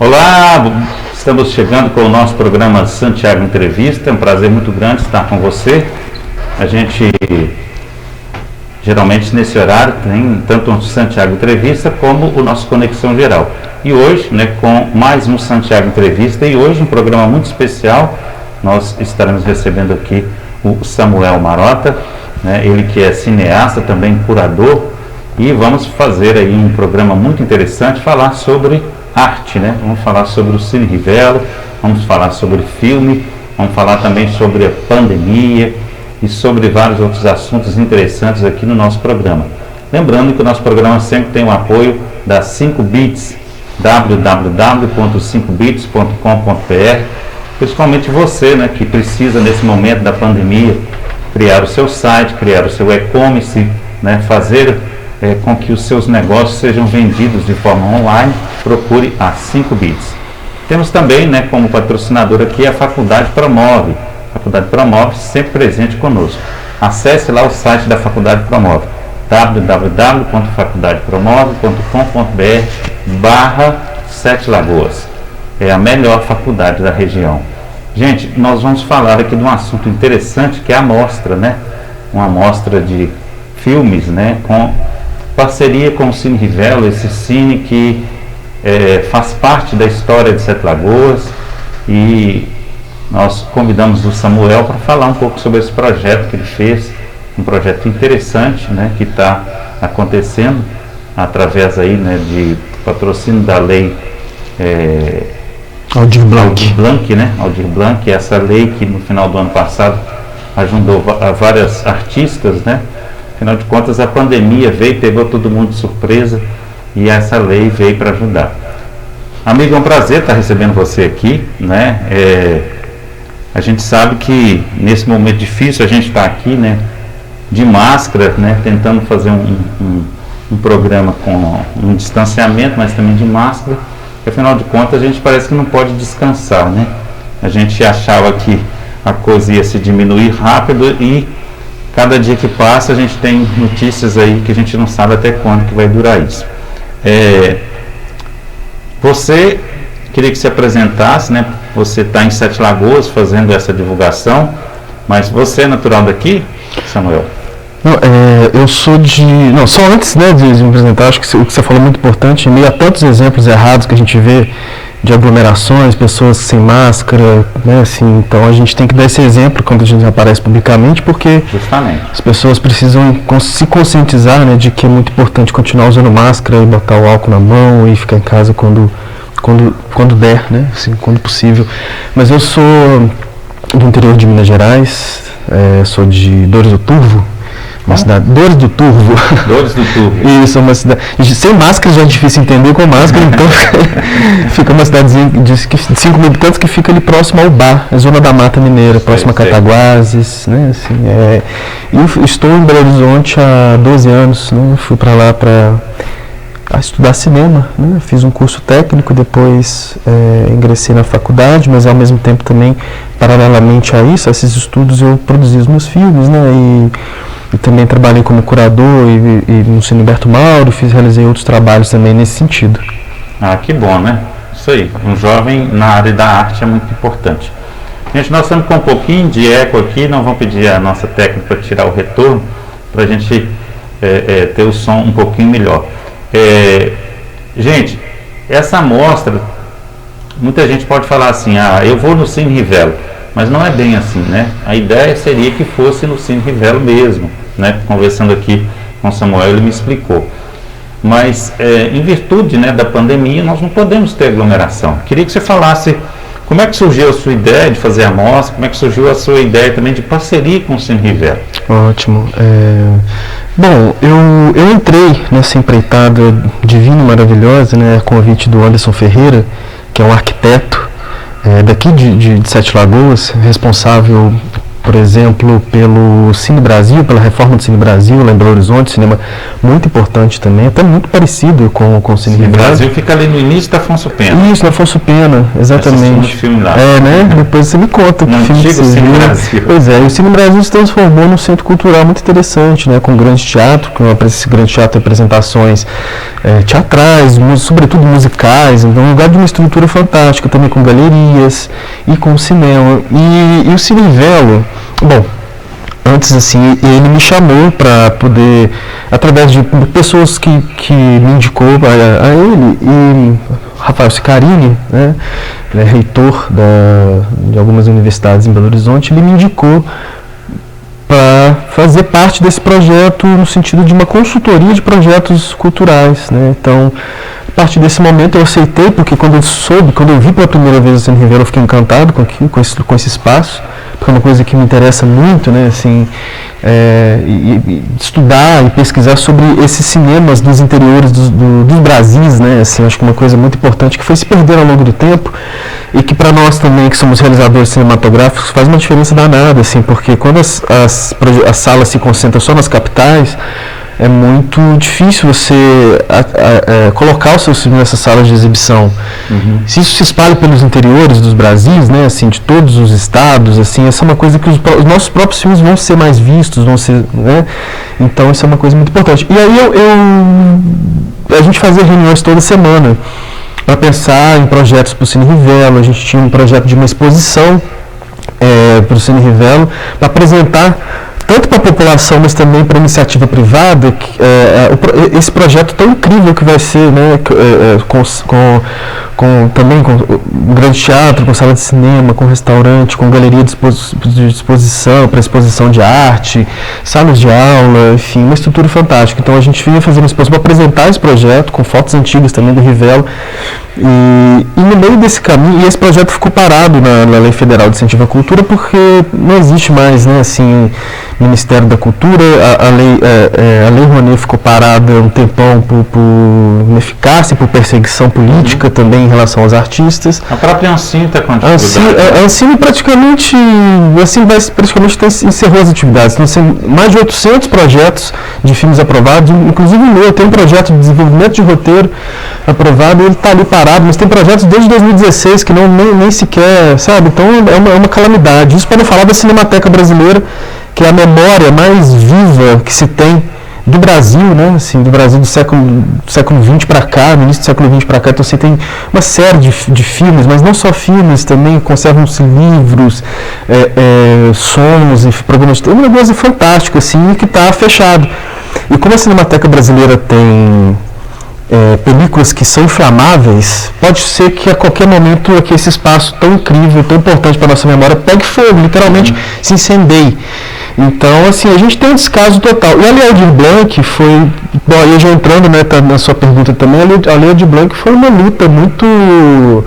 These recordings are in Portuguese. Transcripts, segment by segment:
Olá, estamos chegando com o nosso programa Santiago Entrevista. É um prazer muito grande estar com você. A gente, geralmente nesse horário, tem tanto o Santiago Entrevista como o nosso Conexão Geral. E hoje, com mais um Santiago Entrevista, e hoje um programa muito especial, nós estaremos recebendo aqui o Samuel Marota, ele que é cineasta, também curador, e vamos fazer aí um programa muito interessante, falar sobre arte, Vamos falar sobre o Cine Rivelo, vamos falar sobre filme, vamos falar também sobre a pandemia e sobre vários outros assuntos interessantes aqui no nosso programa. Lembrando que o nosso programa sempre tem o apoio da 5bits, www.5bits.com.br, principalmente você, que precisa nesse momento da pandemia criar o seu site, criar o seu e-commerce, fazer com que os seus negócios sejam vendidos de forma online. Procure a 5bits. Temos também, como patrocinador aqui, a Faculdade Promove. A Faculdade Promove sempre presente conosco. Acesse lá o site da Faculdade Promove, www.faculdadepromove.com.br/Sete Lagoas. É a melhor faculdade da região. Gente, nós vamos falar aqui de um assunto interessante, que é a mostra, uma mostra de filmes, com parceria com o Cine Rivelo, esse cine que faz parte da história de Sete Lagoas, e nós convidamos o Samuel para falar um pouco sobre esse projeto que ele fez, um projeto interessante, que está acontecendo através aí, de patrocínio da lei Aldir Blanc, Aldir Blanc, essa lei que no final do ano passado ajudou a várias artistas, Afinal de contas, a pandemia veio, pegou todo mundo de surpresa, e essa lei veio para ajudar. Amigo, é um prazer estar recebendo você aqui, a gente sabe que nesse momento difícil a gente está aqui, de máscara, tentando fazer um programa com um distanciamento, mas também de máscara, porque afinal de contas a gente parece que não pode descansar, A gente achava que a coisa ia se diminuir rápido, e cada dia que passa a gente tem notícias aí que a gente não sabe até quando que vai durar isso. Você queria que se apresentasse, Você está em Sete Lagoas fazendo essa divulgação, mas você é natural daqui, Samuel? Não, eu sou de... Não, só antes de me apresentar, acho que o que você falou é muito importante. Em meio a tantos exemplos errados que a gente vê de aglomerações, pessoas sem máscara, então a gente tem que dar esse exemplo quando a gente aparece publicamente, porque justamente as pessoas precisam se conscientizar, de que é muito importante continuar usando máscara e botar o álcool na mão e ficar em casa quando der, quando possível. Mas eu sou do interior de Minas Gerais, sou de Dores do Turvo, uma cidade. Dores do Turvo. Dores do Turvo. Isso, uma cidade. Sem máscara já é difícil entender, com máscara, então fica uma cidadezinha de 5 mil habitantes que fica ali próximo ao Bar, a zona da Mata Mineira, próximo a Cataguases, E eu estou em Belo Horizonte há 12 anos, Fui para lá para estudar cinema, Fiz um curso técnico, depois ingressei na faculdade, mas ao mesmo tempo também, paralelamente a isso, a esses estudos, eu produzi os meus filmes, E também trabalhei como curador e no Cine Humberto Mauro, realizei outros trabalhos também nesse sentido. Ah, que bom, Isso aí, um jovem na área da arte é muito importante. Gente, nós estamos com um pouquinho de eco aqui, não vamos pedir a nossa técnica para tirar o retorno, para a gente ter o som um pouquinho melhor. Gente, essa amostra, muita gente pode falar assim, eu vou no Cine Rivelo, mas não é bem assim, A ideia seria que fosse no Cine Rivelo mesmo, Conversando aqui com o Samuel, ele me explicou. Mas, em virtude da pandemia, nós não podemos ter aglomeração. Queria que você falasse como é que surgiu a sua ideia de fazer a mostra, como é que surgiu a sua ideia também de parceria com o Cine Rivelo. Ótimo. Bom, eu entrei nessa empreitada divina, maravilhosa, a convite do Anderson Ferreira, que é um arquiteto daqui de Sete Lagoas, responsável por exemplo, pelo Cine Brasil, pela reforma do Cine Brasil, lá em Belo Horizonte, cinema muito importante também, até muito parecido com o Cine Rivela. O Brasil fica ali no início da Afonso Pena. Isso, na Afonso Pena, exatamente. Filme lá. Né? Depois você me conta que filme que você Cine viu. Brasil. Pois é, o Cine Brasil se transformou num centro cultural muito interessante, né? Com grande teatro, esse grande teatro de apresentações teatrais, sobretudo musicais, então um lugar de uma estrutura fantástica, também com galerias e com cinema. E o Cine Rivela, bom, antes assim, ele me chamou para poder, através de pessoas que me indicou a ele, e Rafael Sicarini, né, ele é reitor de algumas universidades em Belo Horizonte, ele me indicou para fazer parte desse projeto no sentido de uma consultoria de projetos culturais, né? Então, a partir desse momento eu aceitei, porque quando eu vi pela primeira vez o Cine Rivela, eu fiquei encantado com esse espaço, porque é uma coisa que me interessa muito, né? Assim, estudar e pesquisar sobre esses cinemas dos interiores dos Brasis, né? Assim, acho que uma coisa muito importante que foi se perder ao longo do tempo e que para nós também, que somos realizadores cinematográficos, faz uma diferença danada, assim, porque quando as salas se concentram só nas capitais, é muito difícil você colocar os seus filmes nessas salas de exibição. Uhum. Se isso se espalha pelos interiores dos Brasis, né, assim, de todos os estados, assim, essa é uma coisa que os nossos próprios filmes vão ser mais vistos, né? Então isso é uma coisa muito importante. E aí a gente fazia reuniões toda semana para pensar em projetos para o Cine Rivela. A gente tinha um projeto de uma exposição para o Cine Rivela, para apresentar tanto para a população, mas também para a iniciativa privada, esse projeto tão incrível que vai ser, né, também com um grande teatro, com sala de cinema, com restaurante, com galeria de exposição, para exposição de arte, salas de aula, enfim, uma estrutura fantástica. Então a gente vinha fazendo exposição para apresentar esse projeto, com fotos antigas também do Rivela, e no meio desse caminho, e esse projeto ficou parado na Lei Federal de Incentivo à Cultura, porque não existe mais, né, assim, Ministério da Cultura, a Lei Rouanet ficou parada um tempão por ineficácia, por perseguição política também em relação aos artistas. A própria Ancine está com dificuldade. A Ancine praticamente encerrou as atividades. Então, mais de 800 projetos de filmes aprovados, inclusive o meu, tem um projeto de desenvolvimento de roteiro aprovado, ele está ali parado, mas tem projetos desde 2016 que nem sequer, sabe? Então é uma calamidade. Isso para não falar da Cinemateca Brasileira, que é a memória mais viva que se tem do Brasil, né? Assim, do Brasil do século XX para cá, no início do século XX para cá. Então você tem uma série de filmes, mas não só filmes, também conservam-se livros, sons, programas de... É um negócio fantástico, assim, que está fechado. E como a Cinemateca Brasileira tem películas que são inflamáveis, pode ser que a qualquer momento aqui esse espaço tão incrível, tão importante para a nossa memória, pegue fogo, literalmente se incendeie. Então, assim, a gente tem um descaso total. E a Lei Aldir Blanc foi, bom, aí já entrando, né, tá na sua pergunta também, a Lei Aldir Blanc foi uma luta muito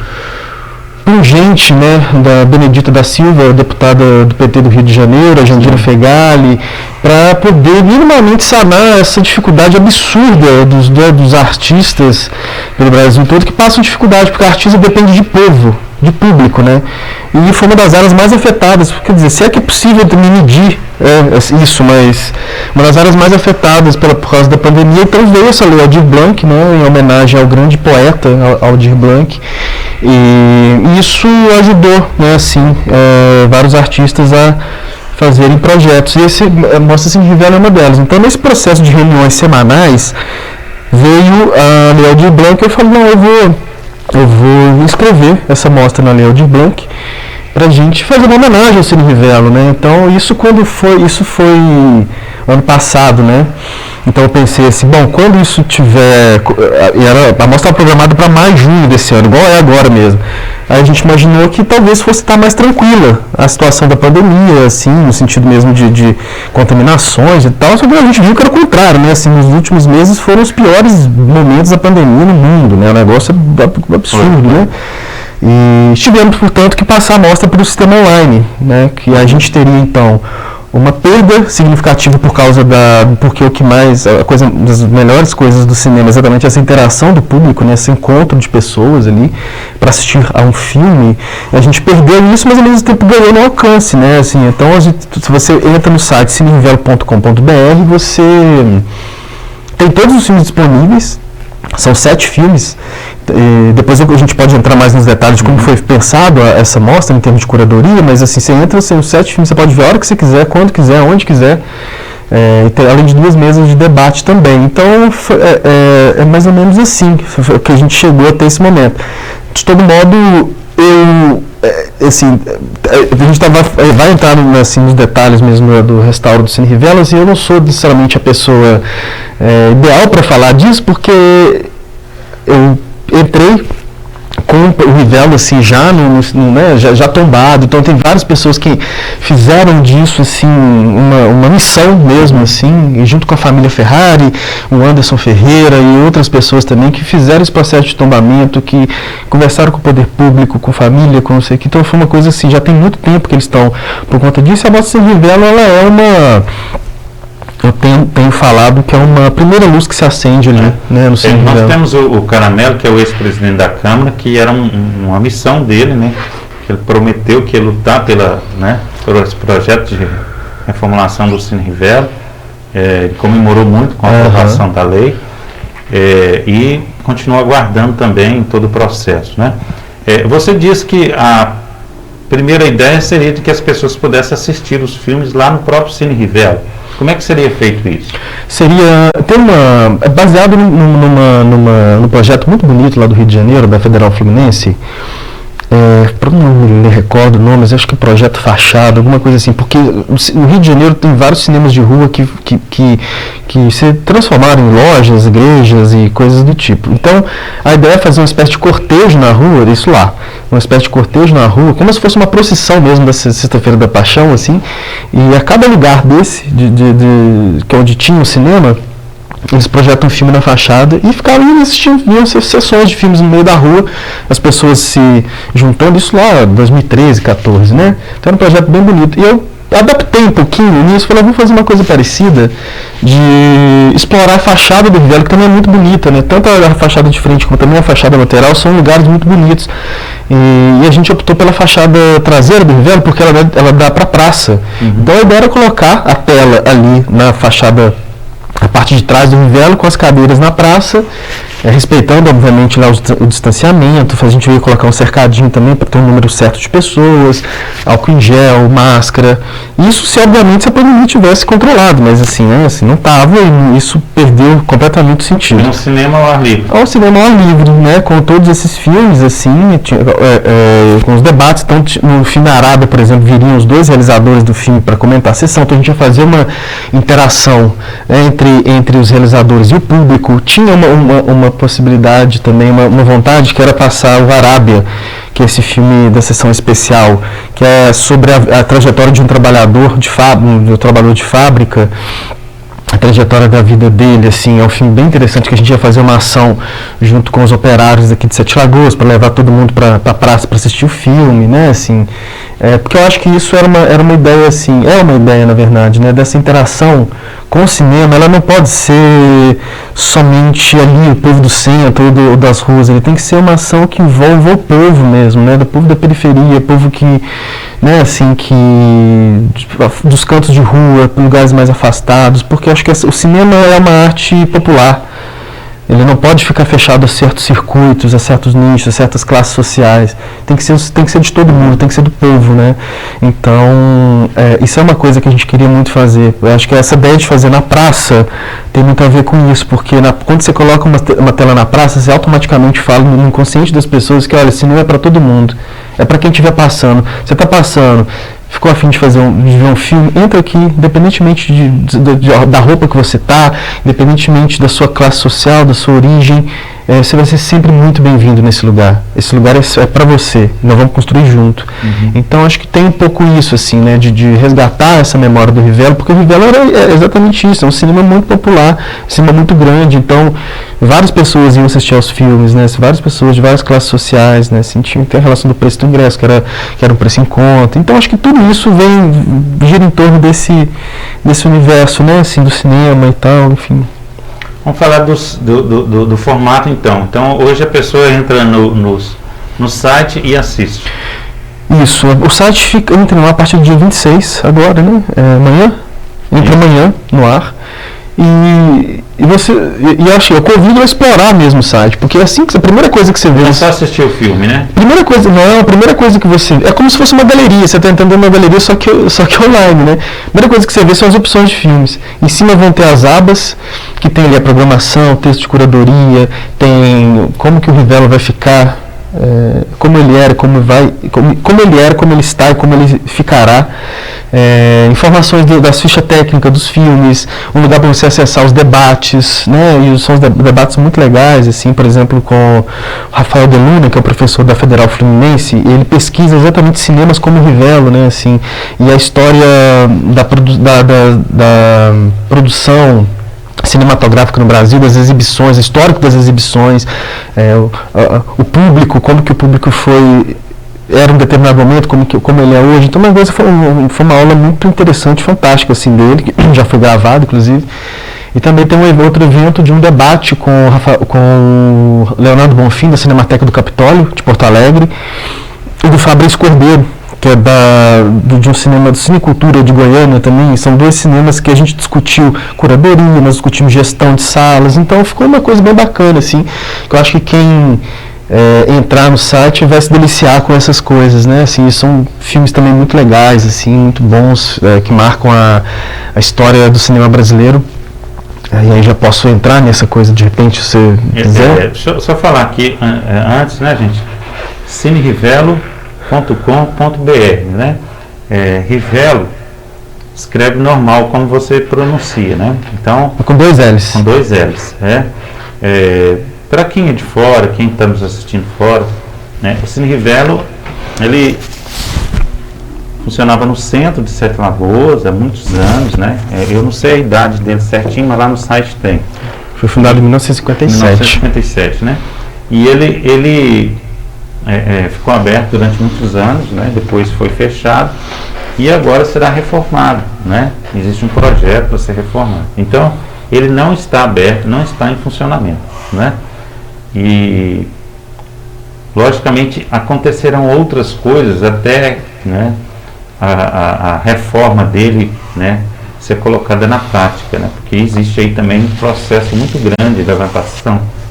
pungente, né, da Benedita da Silva, deputada do PT do Rio de Janeiro, a Jandira Fegali, para poder minimamente sanar essa dificuldade absurda dos artistas pelo Brasil todo, que passam dificuldade, porque a artista depende de povo, de público, né? E foi uma das áreas mais afetadas, quer dizer, se é que é possível medir isso, mas uma das áreas mais afetadas por causa da pandemia. Então veio essa Lei Aldir Blanc, né, em homenagem ao grande poeta Aldir Blanc, e isso ajudou, né, assim, vários artistas a fazerem projetos, e esse Mostra Cine Rivela é uma delas. Então, nesse processo de reuniões semanais, veio a Lei Aldir Blanc, e eu falei, não, eu vou inscrever essa mostra na Lei Aldir Blanc para a gente fazer uma homenagem ao Cine Rivela, né? Então, isso foi ano passado, né? Então eu pensei assim, bom, quando isso tiver... A mostra estava programada para maio, junho desse ano, igual é agora mesmo. Aí a gente imaginou que talvez fosse estar mais tranquila a situação da pandemia, assim, no sentido mesmo de contaminações e tal, só que a gente viu que era o contrário, né? Assim, nos últimos meses foram os piores momentos da pandemia no mundo, né? O negócio é absurdo, né? E tivemos, portanto, que passar a mostra para o sistema online, né? Que a gente teria, então, uma perda significativa por causa porque o que mais, das melhores coisas do cinema é exatamente essa interação do público, né, esse encontro de pessoas ali para assistir a um filme. A gente perdeu isso, mas ao mesmo tempo ganhou no alcance, né, assim, então se você entra no site cinerivelo.com.br, você tem todos os filmes disponíveis, são 7 filmes. Depois a gente pode entrar mais nos detalhes de como foi pensado essa mostra em termos de curadoria, mas assim, você entra, são 7 filmes, você pode ver a hora que você quiser, quando quiser, onde quiser, além de 2 mesas de debate também. Então é mais ou menos assim que a gente chegou até esse momento. De todo modo, a gente vai entrar assim, nos detalhes mesmo do restauro do Cine Rivela, e eu não sou necessariamente a pessoa ideal para falar disso, porque eu entrei com o Rivela assim, já tombado, então tem várias pessoas que fizeram disso assim, uma missão mesmo, assim, e junto com a família Ferrari, o Anderson Ferreira e outras pessoas também que fizeram esse processo de tombamento, que conversaram com o poder público, com família, com não sei o que, então foi uma coisa assim, já tem muito tempo que eles estão por conta disso. A Mostra Cine Rivela, ela é eu tenho falado que é uma primeira luz que se acende ali, né, no Cine Rivela. Nós temos o Caramelo, que é o ex-presidente da Câmara, que era uma missão dele, né, que ele prometeu que ia lutar por esse projeto de reformulação do Cine Rivela, ele comemorou muito com a aprovação da lei, e continua aguardando também todo o processo, né. Você disse que a primeira ideia seria de que as pessoas pudessem assistir os filmes lá no próprio Cine Rivela. Como é que seria feito isso? Baseado num projeto muito bonito lá do Rio de Janeiro, da Federal Fluminense, não me recordo o nome, mas acho que é Projeto Fachada, alguma coisa assim, porque no Rio de Janeiro tem vários cinemas de rua que se transformaram em lojas, igrejas e coisas do tipo. Então, a ideia é fazer uma espécie de cortejo na rua, isso lá, uma espécie de cortejo na rua, como se fosse uma procissão mesmo da Sexta-feira da Paixão, assim, e a cada lugar desse, que é onde tinha o cinema, eles projetam um filme na fachada e ficaram assistindo, viam sessões de filmes no meio da rua, as pessoas se juntando, isso lá 2013, 14, né? Então era um projeto bem bonito. E eu adaptei um pouquinho nisso, falei, vamos fazer uma coisa parecida, de explorar a fachada do Rivela, que também é muito bonita, né? Tanto a fachada de frente como também a fachada lateral são lugares muito bonitos. E a gente optou pela fachada traseira do Rivela porque ela dá para a praça. Então a ideia era colocar a tela ali na fachada, a parte de trás do Rivela, com as cadeiras na praça, respeitando obviamente lá o distanciamento. A gente ia colocar um cercadinho também para ter um número certo de pessoas, álcool em gel, máscara. Isso se obviamente se a pandemia tivesse controlado, mas assim, né, assim não estava, e isso perdeu completamente o sentido. No cinema ao ar livre. Ao cinema ao ar livre, né, com todos esses filmes assim, com os debates. Então no filme Arábia, por exemplo, viriam os 2 realizadores do filme para comentar a sessão, então a gente ia fazer uma interação entre os realizadores e o público. Tinha uma possibilidade também, uma vontade, que era passar o Arábia, que é esse filme da sessão especial, que é sobre a trajetória de um trabalhador de fábrica, a trajetória da vida dele, assim, é um filme bem interessante, que a gente ia fazer uma ação junto com os operários aqui de Sete Lagoas, para levar todo mundo para a praça para assistir o filme, né, assim, porque eu acho que isso era uma ideia, assim, é uma ideia, na verdade, né, dessa interação com o cinema. Ela não pode ser somente ali o povo do centro ou das ruas, ele tem que ser uma ação que envolva o povo mesmo, né, do povo da periferia, povo que, né, assim, dos cantos de rua, lugares mais afastados, porque eu acho que o cinema é uma arte popular. Ele não pode ficar fechado a certos circuitos, a certos nichos, a certas classes sociais. Tem que ser de todo mundo, tem que ser do povo, né? Então, isso é uma coisa que a gente queria muito fazer. Eu acho que essa ideia de fazer na praça tem muito a ver com isso, porque quando você coloca uma tela na praça, você automaticamente fala no inconsciente das pessoas que, olha, cinema é para todo mundo. É para quem estiver passando. Você está passando, ficou a fim de ver um filme, entra aqui, independentemente da roupa que você está, independentemente da sua classe social, da sua origem, você vai ser sempre muito bem-vindo nesse lugar. Esse lugar é para você, nós vamos construir junto. Então acho que tem um pouco isso, assim, né, de resgatar essa memória do Rivelo, porque o Rivelo é exatamente isso, é um cinema muito popular, um cinema muito grande, então várias pessoas iam assistir aos filmes, né, várias pessoas de várias classes sociais, né, assim, tem a relação do preço do ingresso, que era um preço em conta. Então acho que tudo isso gira em torno desse universo, né, assim, do cinema e tal, enfim. Vamos falar do formato então. Então hoje a pessoa entra no site e assiste. Isso, o site entra no ar a partir do dia 26, agora, né? Amanhã, entra amanhã no ar. E eu convido a explorar mesmo o site, porque assim que a primeira coisa que você vê. Não é só assistir o filme, né? A primeira coisa que você vê. É como se fosse uma galeria, você está entrando numa galeria só que online, né? A primeira coisa que você vê são as opções de filmes. Em cima vão ter as abas, que tem ali a programação, texto de curadoria, tem como que o Rivelo vai ficar. Como ele era, como ele está e como ele ficará, informações das fichas técnicas dos filmes, um lugar para você acessar os debates, né? E são os debates muito legais, assim, por exemplo, com o Rafael De Luna, que é o professor da Federal Fluminense, ele pesquisa exatamente cinemas como o Rivelo, né? Assim, e a história da produção cinematográfica no Brasil, das exibições, histórico das exibições, o público, como que o público era em um determinado momento, como ele é hoje. Então, foi uma aula muito interessante, fantástica, assim, dele, que já foi gravado, inclusive. E também tem um outro evento de um debate com o Leonardo Bonfim, da Cinemateca do Capitólio, de Porto Alegre, e do Fabrício Cordeiro, que é de um cinema de cinecultura de Goiânia também. São dois cinemas que a gente discutiu curadoria, nós discutimos gestão de salas, então ficou uma coisa bem bacana, assim, que eu acho que quem entrar no site vai se deliciar com essas coisas, né, assim, são filmes também muito legais, assim, muito bons, que marcam a história do cinema brasileiro. E aí já posso entrar nessa coisa, de repente, se você quiser. Deixa eu só falar aqui, antes, né, gente, cinerivelo.com.br, né? Rivelo escreve normal como você pronuncia, né? Então, com dois L's. Com dois L's, para quem é de fora, quem está nos assistindo fora, né? O Cine Rivelo, ele funcionava no centro de Sete Lagoas há muitos anos, né? Eu não sei a idade dele certinho, mas lá no site tem. Foi fundado em 1957. Né? E ele ficou aberto durante muitos anos, né? Depois foi fechado e agora será reformado, né? Existe um projeto para ser reformado. Então, ele não está aberto, não está em funcionamento, né? E, logicamente, acontecerão outras coisas até, né, a reforma dele, né, ser colocada na prática, né? Porque existe aí também um processo muito grande de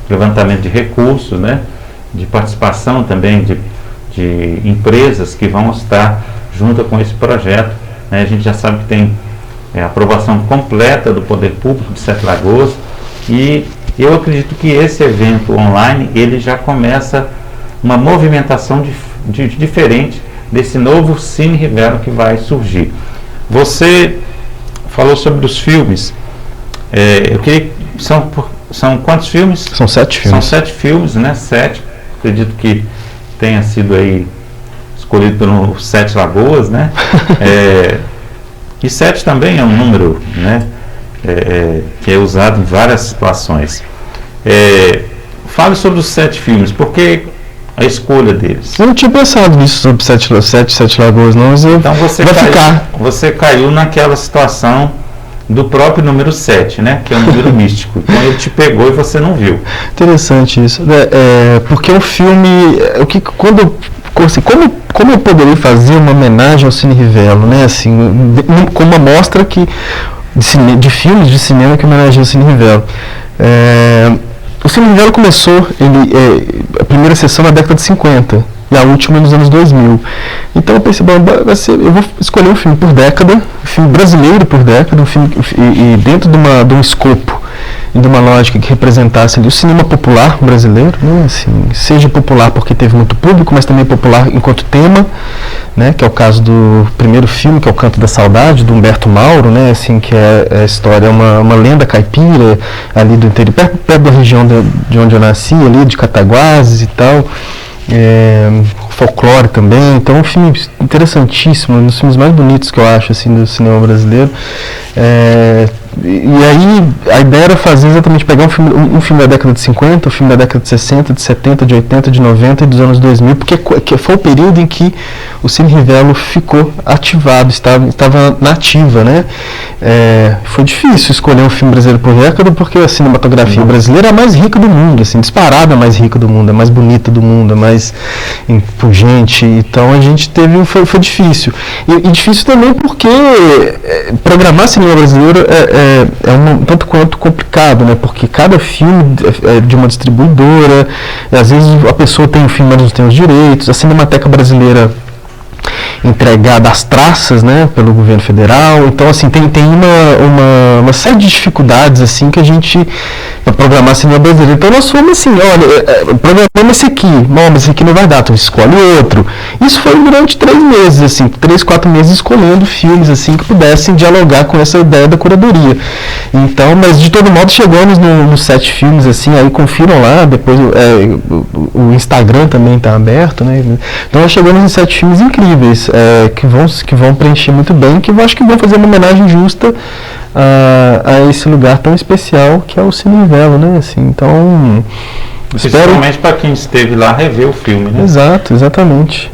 levantamento de recursos, né? De participação também de empresas que vão estar junto com esse projeto, né? A gente já sabe que tem aprovação completa do Poder Público de Sete Lagoas, e eu acredito que esse evento online, ele já começa uma movimentação diferente desse novo Cine Rivelo que vai surgir. Você falou sobre os filmes, eu queria, são quantos filmes? São 7 filmes. São 7 filmes, né? 7. Acredito que tenha sido aí escolhido pelo Sete Lagoas, né? E 7 também é um número, né? Que é usado em várias situações. Fale sobre os 7 filmes, por que a escolha deles? Eu não tinha pensado nisso sobre Sete Lagoas, não, mas então você caiu naquela situação do próprio número 7, né? Que é um número místico. Então ele te pegou e você não viu. Interessante isso. Porque o filme, como eu poderia fazer uma homenagem ao Cine Rivelo, né? Assim, com uma mostra de filmes de cinema que homenageia o Cine Rivelo. O Cine Rivelo começou, a primeira sessão na década de 50 e a última nos anos 2000. Então eu pensei, eu vou escolher um filme por década, um filme brasileiro por década, um filme e dentro de um escopo e de uma lógica que representasse ali o cinema popular brasileiro, né? Assim, seja popular porque teve muito público, mas também popular enquanto tema, né? Que é o caso do primeiro filme, que é o Canto da Saudade, do Humberto Mauro, né? Assim, que é a história, uma lenda caipira ali do interior, perto da região de onde eu nasci, ali de Cataguases e tal. Folclore também, então é um filme interessantíssimo, um dos filmes mais bonitos que eu acho assim do cinema brasileiro. E aí a ideia era fazer exatamente pegar um filme da década de 50, um filme da década de 60, de 70, de 80, de 90 e dos anos 2000, porque foi o período em que o Cine Rivello ficou ativado, estava na ativa, né? Foi difícil escolher um filme brasileiro por década, porque a cinematografia brasileira é a mais rica do mundo, assim, disparada a mais rica do mundo, a mais bonita do mundo, a mais impungente. Então a gente foi difícil. E difícil também porque programar cinema brasileiro é um tanto quanto complicado, né? Porque cada filme é de uma distribuidora, às vezes a pessoa tem o filme, mas não tem os direitos, a Cinemateca Brasileira entregada às traças, né, pelo governo federal. Então, assim, tem uma série de dificuldades, assim, que a gente, para programar cinema brasileiro. Então, nós fomos assim, olha, programamos esse aqui, mas esse aqui não vai dar, então escolhe outro. Isso foi durante 3 meses, assim, 3, 4 meses escolhendo filmes, assim, que pudessem dialogar com essa ideia da curadoria. Então, mas de todo modo, chegamos nos 7 filmes, assim, aí confiram lá, depois o Instagram também está aberto, né. Então, nós chegamos em 7 filmes incríveis, que vão preencher muito bem, que eu acho que vão fazer uma homenagem justa a esse lugar tão especial que é o Cine Rivello, né? Assim, então, principalmente para quem esteve lá rever o filme, né? Exatamente.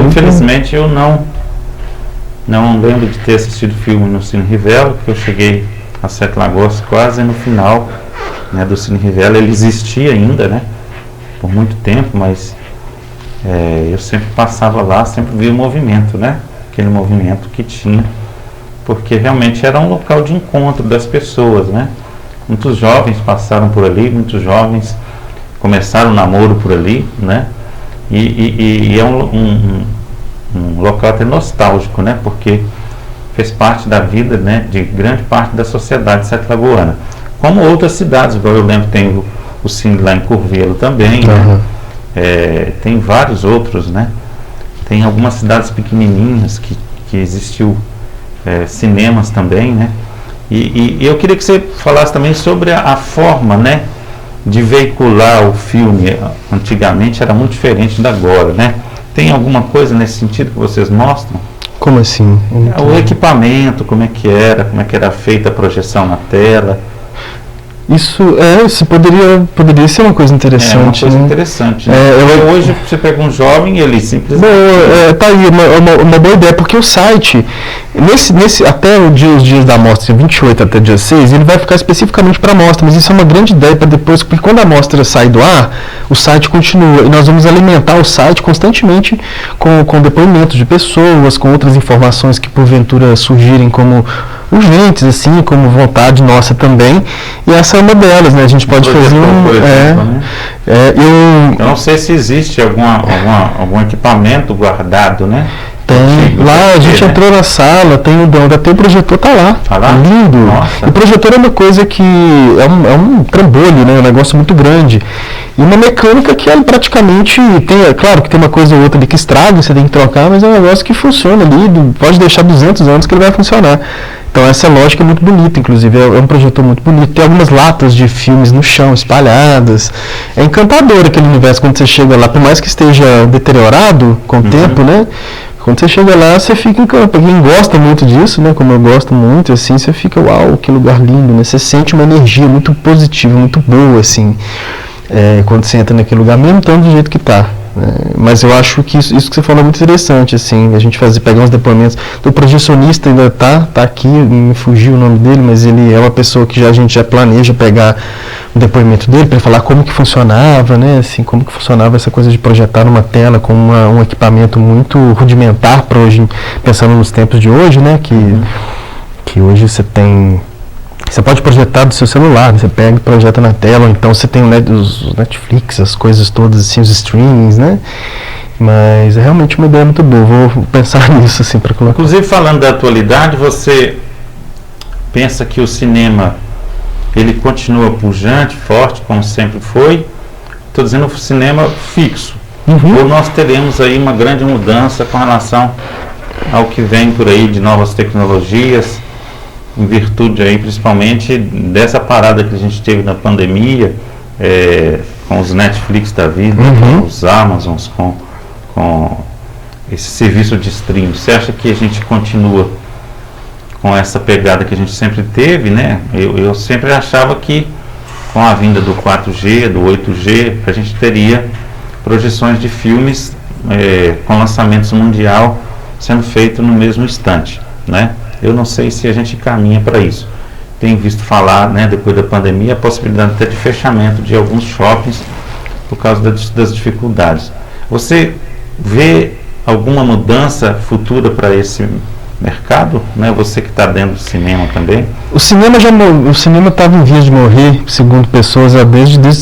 Infelizmente eu não lembro de ter assistido o filme no Cine Rivello, porque eu cheguei a Sete Lagoas quase no final, né, do Cine Rivello. Ele existia ainda, né? Por muito tempo, mas eu sempre passava lá, sempre via o movimento, né? Aquele movimento que tinha, porque realmente era um local de encontro das pessoas, né? Muitos jovens passaram por ali, muitos jovens começaram o namoro por ali, né? E é um local até nostálgico, né? Porque fez parte da vida, né, de grande parte da sociedade sete-lagoana. Como outras cidades, igual eu lembro, tem o Cine lá em Curvelo também, né? Tem vários outros, né? Tem algumas cidades pequenininhas que existiu cinemas também, né? E eu queria que você falasse também sobre a forma, né, de veicular o filme. Antigamente era muito diferente da agora, né? Tem alguma coisa nesse sentido que vocês mostram? Como assim? O equipamento, como é que era feita a projeção na tela. Isso poderia ser uma coisa interessante. É uma coisa interessante, né? Hoje você pega um jovem e ele simplesmente... Tá aí, uma boa ideia, porque o site, até os dias da amostra, 28 até dia 6, ele vai ficar especificamente para a amostra, mas isso é uma grande ideia para depois, porque quando a amostra sai do ar, o site continua, e nós vamos alimentar o site constantemente com depoimentos de pessoas, com outras informações que porventura surgirem como urgentes, assim, como vontade nossa também, e essa é uma delas, né? A gente pode fazer eu não sei se existe algum equipamento guardado, né? Tem, lá a gente entrou na sala, tem o projetor, tá lá. Lindo. Nossa. O projetor é uma coisa que é um trambolho, né? Um negócio muito grande. E uma mecânica que ela praticamente claro que tem uma coisa ou outra ali que estraga, você tem que trocar, mas é um negócio que funciona ali, pode deixar 200 anos que ele vai funcionar. Então essa lógica é muito bonita, inclusive, é um projetor muito bonito. Tem algumas latas de filmes no chão, espalhadas. É encantador aquele universo quando você chega lá, por mais que esteja deteriorado com o tempo, né? Quando você chega lá, você fica em campo. Quem gosta muito disso, né? Como eu gosto muito, assim, você fica, uau, que lugar lindo, né? Você sente uma energia muito positiva, muito boa, assim, quando você entra naquele lugar, mesmo estando do jeito que está. Mas eu acho que isso que você falou é muito interessante, assim, a gente pegar uns depoimentos. O projecionista ainda tá aqui, me fugiu o nome dele, mas ele é uma pessoa que a gente já planeja pegar o depoimento dele para falar como que funcionava, né, assim, como que funcionava essa coisa de projetar numa tela com um equipamento muito rudimentar para hoje, pensando nos tempos de hoje, né, que hoje você pode projetar do seu celular, você pega e projeta na tela, ou então você tem os Netflix, as coisas todas, assim, os streamings, né? Mas é realmente uma ideia muito boa, vou pensar nisso, assim, para colocar. Inclusive, falando da atualidade, você pensa que o cinema ele continua pujante, forte, como sempre foi? Estou dizendo o cinema fixo. Ou nós teremos aí uma grande mudança com relação ao que vem por aí de novas tecnologias, em virtude aí principalmente dessa parada que a gente teve na pandemia, com os Netflix da vida, com os Amazons, com esse serviço de streaming. Você acha que a gente continua com essa pegada que a gente sempre teve, né? Eu sempre achava que com a vinda do 4G, do 8G, a gente teria projeções de filmes com lançamentos mundial sendo feito no mesmo instante, né? Eu não sei se a gente caminha para isso. Tenho visto falar, né, depois da pandemia, a possibilidade até de fechamento de alguns shoppings por causa das dificuldades. Você vê alguma mudança futura para esse mercado, né? Você que está dentro do cinema também. O cinema estava em vias de morrer, segundo pessoas, desde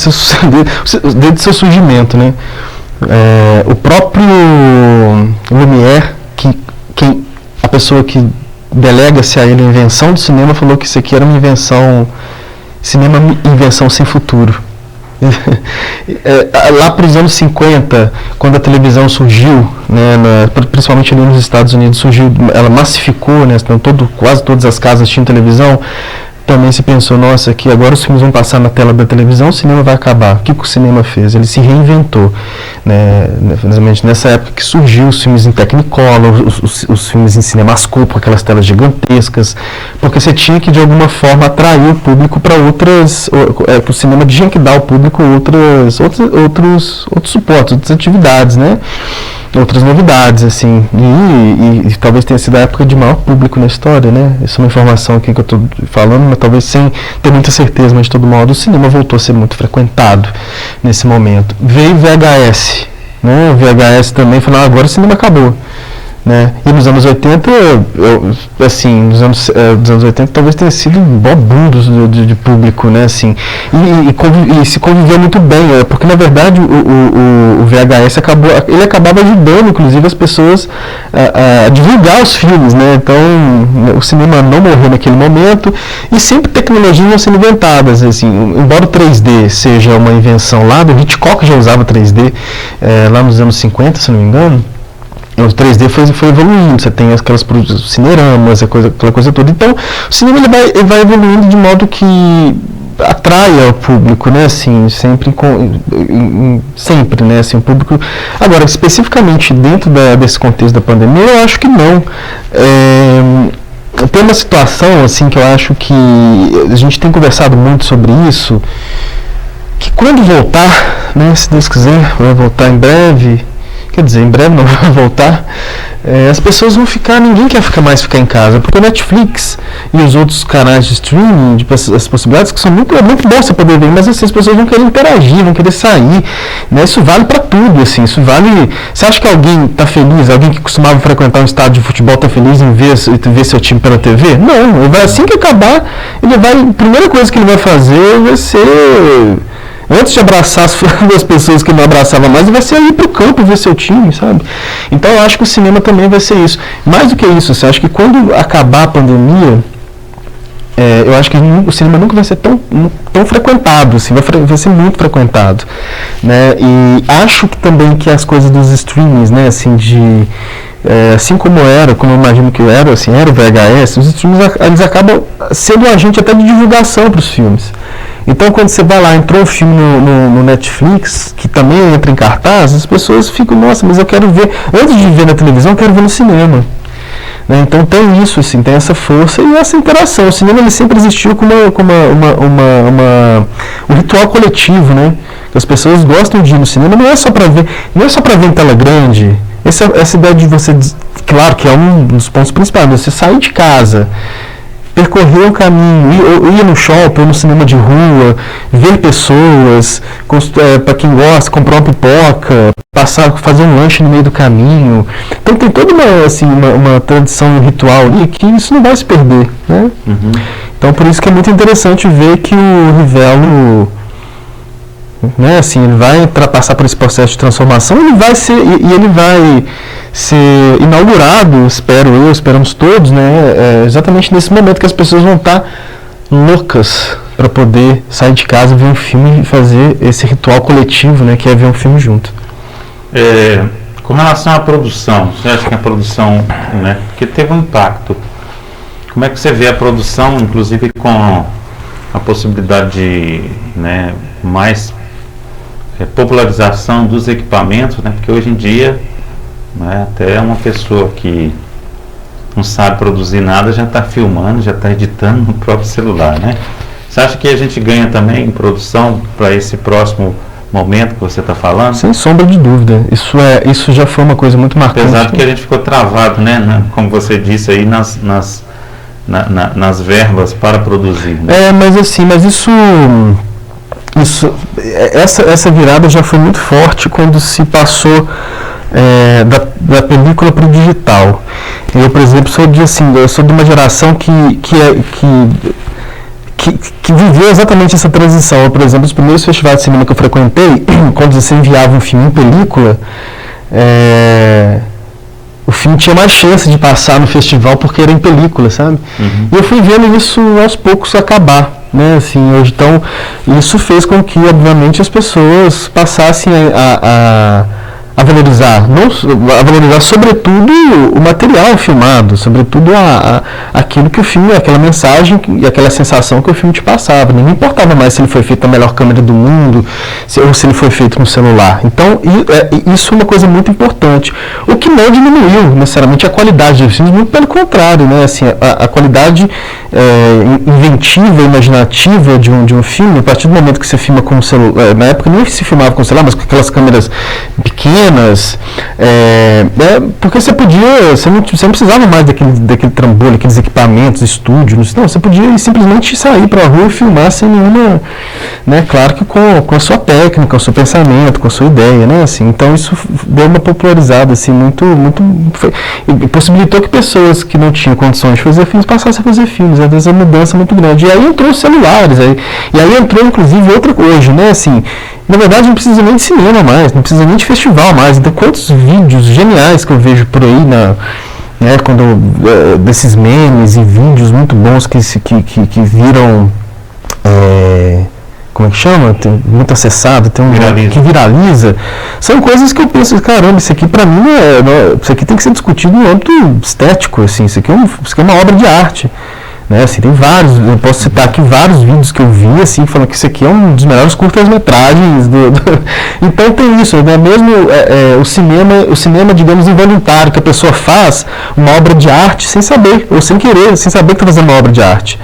seu surgimento, né? O próprio Lumière, a pessoa que delega-se a ele a invenção do cinema, falou que isso aqui era uma invenção sem futuro. Lá para os anos 50, quando a televisão surgiu, né, principalmente ali nos Estados Unidos, ela massificou, né, quase todas as casas tinham televisão. Também se pensou, nossa, que agora os filmes vão passar na tela da televisão, o cinema vai acabar. O que o cinema fez? Ele se reinventou, né? Nessa época que surgiu os filmes em Technicolor, os filmes em cinemascope, aquelas telas gigantescas, porque você tinha que de alguma forma atrair o público para o cinema tinha que dar ao público outros suportes, outras atividades, né? Outras novidades, assim, e talvez tenha sido a época de maior público na história, né? Isso é uma informação aqui que eu estou falando, mas talvez sem ter muita certeza, mas de todo modo o cinema voltou a ser muito frequentado nesse momento. Veio VHS, né? O VHS também falou, agora o cinema acabou, né? E nos anos 80, nos anos 80 talvez tenha sido um boom de público, né? Assim, e se conviveu muito bem, porque na verdade o VHS acabava ajudando, inclusive, as pessoas a divulgar os filmes, né? Então o cinema não morreu naquele momento e sempre tecnologias vão sendo inventadas, assim, embora o 3D seja uma invenção lá do Hitchcock, já usava 3D lá nos anos 50, se não me engano. O 3D foi evoluindo, você tem aquelas cineramas, aquela coisa toda. Então, o cinema ele vai evoluindo de modo que atrai ao público, né, assim, sempre, né, assim, o público. Agora, especificamente dentro desse contexto da pandemia, eu acho que não. Tem uma situação, assim, que eu acho que a gente tem conversado muito sobre isso, que quando voltar, né, se Deus quiser, vai voltar em breve. Quer dizer, em breve não vai voltar, as pessoas vão ninguém quer mais ficar em casa, porque o Netflix e os outros canais de streaming, as possibilidades que são muito bom você poder ver, mas assim, as pessoas vão querer interagir, vão querer sair, né? Isso vale para tudo, assim, isso vale. Você acha que alguém está feliz, alguém que costumava frequentar um estádio de futebol está feliz em ver seu time pela TV? Não, ele vai, assim que acabar, a primeira coisa que ele vai fazer vai ser, antes de abraçar as pessoas que não abraçavam mais, vai ser ir para o campo ver seu time, sabe? Então eu acho que o cinema também vai ser isso. Mais do que isso, você acha que quando acabar a pandemia, eu acho que o cinema nunca vai ser tão frequentado, assim, vai ser muito frequentado, né? E acho que também que as coisas dos streamings, né, assim, assim como eu imagino que era o VHS, os streamings eles acabam sendo um agente até de divulgação para os filmes. Então, quando você vai lá, entrou um filme no Netflix, que também entra em cartaz, as pessoas ficam, nossa, mas eu quero ver, antes de ver na televisão, eu quero ver no cinema. Né? Então, tem isso, assim, tem essa força e essa interação. O cinema ele sempre existiu como um ritual coletivo, né? As pessoas gostam de ir no cinema, não é só para ver em tela grande. Essa ideia de você, claro que é um dos pontos principais, você sair de casa, percorrer um caminho, ir no shopping ou no cinema de rua, ver pessoas, para quem gosta, comprar uma pipoca, fazer um lanche no meio do caminho. Então tem toda uma tradição, um ritual ali que isso não vai se perder, né? Uhum. Então por isso que é muito interessante ver que o Rivello, né, assim, ele vai passar por esse processo de transformação, ele vai ser inaugurado, esperamos todos, né, exatamente nesse momento que as pessoas vão estar loucas para poder sair de casa, ver um filme e fazer esse ritual coletivo, né, que é ver um filme junto. Com relação à produção, você acha que a produção, né, porque teve um impacto, como é que você vê a produção, inclusive com a possibilidade de, né, mais popularização dos equipamentos, né, porque hoje em dia, né, até uma pessoa que não sabe produzir nada já está filmando, já está editando no próprio celular, né? Você acha que a gente ganha também em produção para esse próximo momento que você está falando? Sem sombra de dúvida. Isso já foi uma coisa muito marcante. Apesar de que a gente ficou travado, né? Como você disse aí, nas verbas para produzir. Né? Mas essa virada já foi muito forte quando se passou da película para o digital. Eu, por exemplo, sou de uma geração que viveu exatamente essa transição. Eu, por exemplo, os primeiros festivais de cinema que eu frequentei, quando você enviava um filme em película, o filme tinha mais chance de passar no festival porque era em película, sabe? Uhum. E eu fui vendo isso aos poucos acabar. Né, assim, hoje, então, isso fez com que, obviamente, as pessoas passassem a valorizar, sobretudo o material filmado, sobretudo aquilo que o filme, aquela mensagem e aquela sensação que o filme te passava. Não importava mais se ele foi feito na melhor câmera do mundo ou se ele foi feito no celular. Então, isso é uma coisa muito importante. O que não diminuiu necessariamente a qualidade dos filmes, muito pelo contrário, né? Assim, a qualidade inventiva, imaginativa de um filme, a partir do momento que você filma com o celular, na época nem se filmava com o celular, mas com aquelas câmeras pequenas, porque você não precisava mais daquele trambolho, aqueles equipamentos, estúdios, não, você podia simplesmente sair para a rua e filmar sem nenhuma, né, claro que com a sua técnica, com o seu pensamento, com a sua ideia, né, assim, então isso deu uma popularizada, assim, e possibilitou que pessoas que não tinham condições de fazer filmes passassem a fazer filmes, às vezes a mudança muito grande, e aí entrou os celulares, e aí entrou inclusive outra coisa, né, assim, na verdade não precisa nem de cinema mais, não precisa nem de festival mais. Então quantos vídeos geniais que eu vejo por aí desses memes e vídeos muito bons que viram, como é que chama? Muito acessado, que viraliza. São coisas que eu penso, caramba, isso aqui pra mim isso aqui tem que ser discutido no âmbito estético, assim, isso aqui é uma obra de arte. Né, assim, tem vários, eu posso citar aqui vários vídeos que eu vi, assim, falando que isso aqui é um dos melhores curtas-metragens então tem isso, né, mesmo o cinema, digamos, involuntário, que a pessoa faz uma obra de arte sem saber, ou sem querer, sem saber que está fazendo uma obra de arte,